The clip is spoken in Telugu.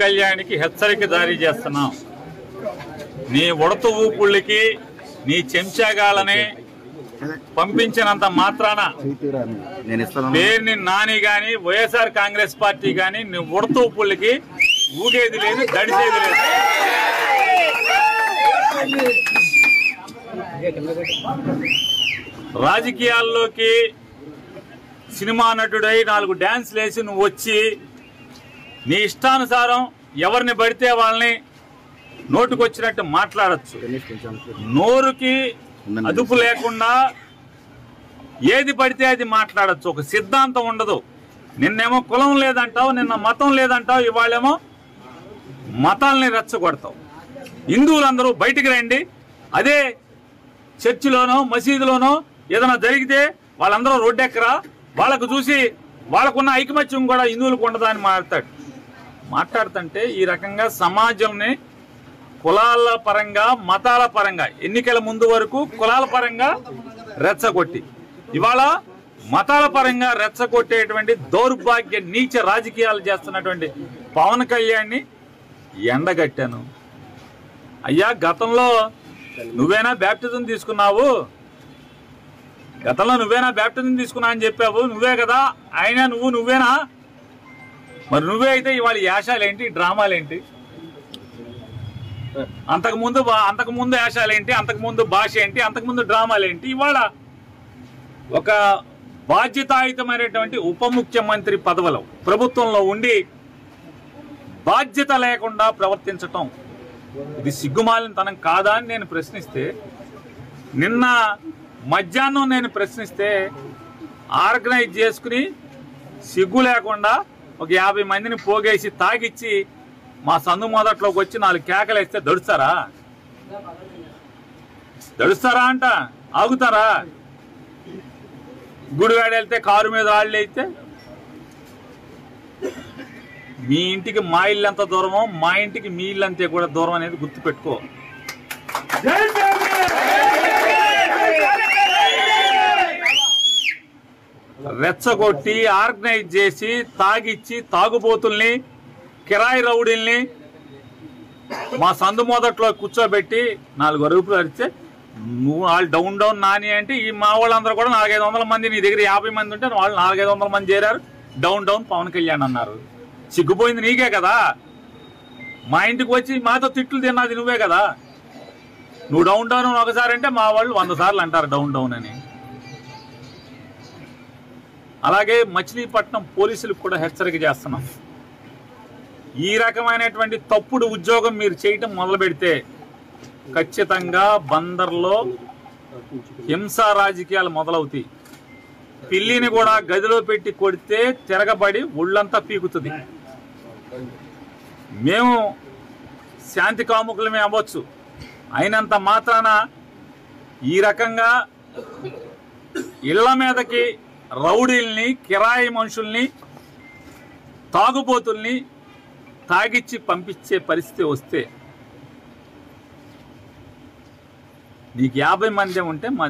కళ్యాణికి హెచ్చరిక జారీ చేస్తున్నాం. నీ ఉడత ఊపుళ్ళకి నీ చెంచాగాలని పంపించినంత మాత్రాన పేరుని నాని గాని వైఎస్ఆర్ కాంగ్రెస్ పార్టీ గాని నీ ఉడత ఊపుళ్ళకి ఊగేది లేదు, దడిసేది లేదు. రాజకీయాల్లోకి సినిమా నటుడై 4 డాన్స్లు వేసి నువ్వు వచ్చి నీ ఇష్టానుసారం ఎవరిని పడితే వాళ్ళని నోటుకొచ్చినట్టు మాట్లాడచ్చు. నోరుకి అదుపు లేకుండా ఏది పడితే అది మాట్లాడచ్చు. ఒక సిద్ధాంతం ఉండదు. నిన్నేమో కులం లేదంటావు, నిన్న మతం లేదంటావు, ఇవాళేమో మతాల్ని రెచ్చగొడతావు. హిందువులందరూ బయటికి రండి, అదే చర్చిలోనో మసీదులోనో ఏదైనా జరిగితే వాళ్ళందరూ రోడ్డెక్కరా, వాళ్ళకు చూసి వాళ్ళకున్న ఐకమత్యం కూడా హిందువులకు ఉండదా అని మాట్లాడుతుంటే ఈ రకంగా సమాజంని కులాల పరంగా మతాల పరంగా ఎన్నికల ముందు వరకు కులాల పరంగా రెచ్చగొట్టి ఇవాళ మతాల పరంగా రెచ్చగొట్టేటువంటి దౌర్భాగ్య నీచ రాజకీయాలు చేస్తున్నటువంటి పవన్ కళ్యాణ్ని ఎండగట్టాను. అయ్యా, గతంలో నువ్వేనా బ్యాప్టిజం తీసుకున్నావు? గతంలో నువ్వేనా బ్యాప్టిజం తీసుకున్నా అని చెప్పావు, నువ్వే కదా ఆయన, నువ్వేనా? మరి నువ్వే అయితే ఇవాళ యాషాలేంటి, డ్రామాలేంటి? అంతకుముందు యాషాలేంటి, అంతకుముందు భాష ఏంటి, అంతకుముందు డ్రామాలేంటి? ఇవాళ ఒక బాధ్యతాయుతమైనటువంటి ఉప ముఖ్యమంత్రి పదవిలో ప్రభుత్వంలో ఉండి బాధ్యత లేకుండా ప్రవర్తించటం ఇది సిగ్గుమాలినతనం కాదా అని నేను ప్రశ్నిస్తే, నిన్న మధ్యాహ్నం నేను ప్రశ్నిస్తే ఆర్గనైజ్ చేసుకుని సిగ్గు లేకుండా ఒక 50 మందిని పోగేసి తాగిచ్చి మా సందు మొదట్లోకి వచ్చి 4 కేకలు వేస్తే దడుస్తారా అంట? ఆగుతారా? గుడివాడ వెళ్తే కారు మీద రాళ్ళు అయితే మీ ఇంటికి మా ఇల్లు ఎంత దూరమో మా ఇంటికి మీ ఇల్లు అంతే కూడా దూరం అనేది గుర్తుపెట్టుకో. రెచ్చగొట్టి ఆర్గనైజ్ చేసి తాగిచ్చి తాగుబోతుల్ని కిరాయి రౌడీల్ని మా సందు మొదట్లో కూర్చోబెట్టి 4 అరుపులు అరిస్తే నువ్వు వాళ్ళు డౌన్ నాని అంటే ఈ మా వాళ్ళందరూ కూడా 400-500 మంది, నీ దగ్గర 50 మంది ఉంటే వాళ్ళు 400-500 మంది చేరారు, డౌన్ పవన్ కళ్యాణ్ అన్నారు. సిగ్గుపోయింది నీకే కదా. మా ఇంటికి వచ్చి మాతో తిట్లు తిన్నది నువ్వే కదా. నువ్వు డౌన్ ఒకసారి అంటే మా వాళ్ళు 100 సార్లు అంటారు డౌన్ అని. అలాగే మచిలీపట్నం పోలీసులకు కూడా హెచ్చరిక చేస్తున్నాం. ఈ రకమైనటువంటి తప్పుడు ఉద్యోగం మీరు చేయటం మొదలు పెడితే ఖచ్చితంగా బందర్లో హింసా రాజకీయాలు మొదలవుతాయి. పిల్లిని కూడా గదిలో పెట్టి కొడితే తిరగబడి ఒళ్ళంతా పీకుతుంది. మేము శాంతి కాముకులమే అవ్వచ్చు, అయినంత మాత్రాన ఈ రకంగా ఇళ్ల మీదకి రౌడీల్ని, కిరాయి మనుషుల్ని, తాగుబోతుల్ని తాగిచ్చి పంపించే పరిస్థితి వస్తే నీకు 50 మంది ఉంటే మా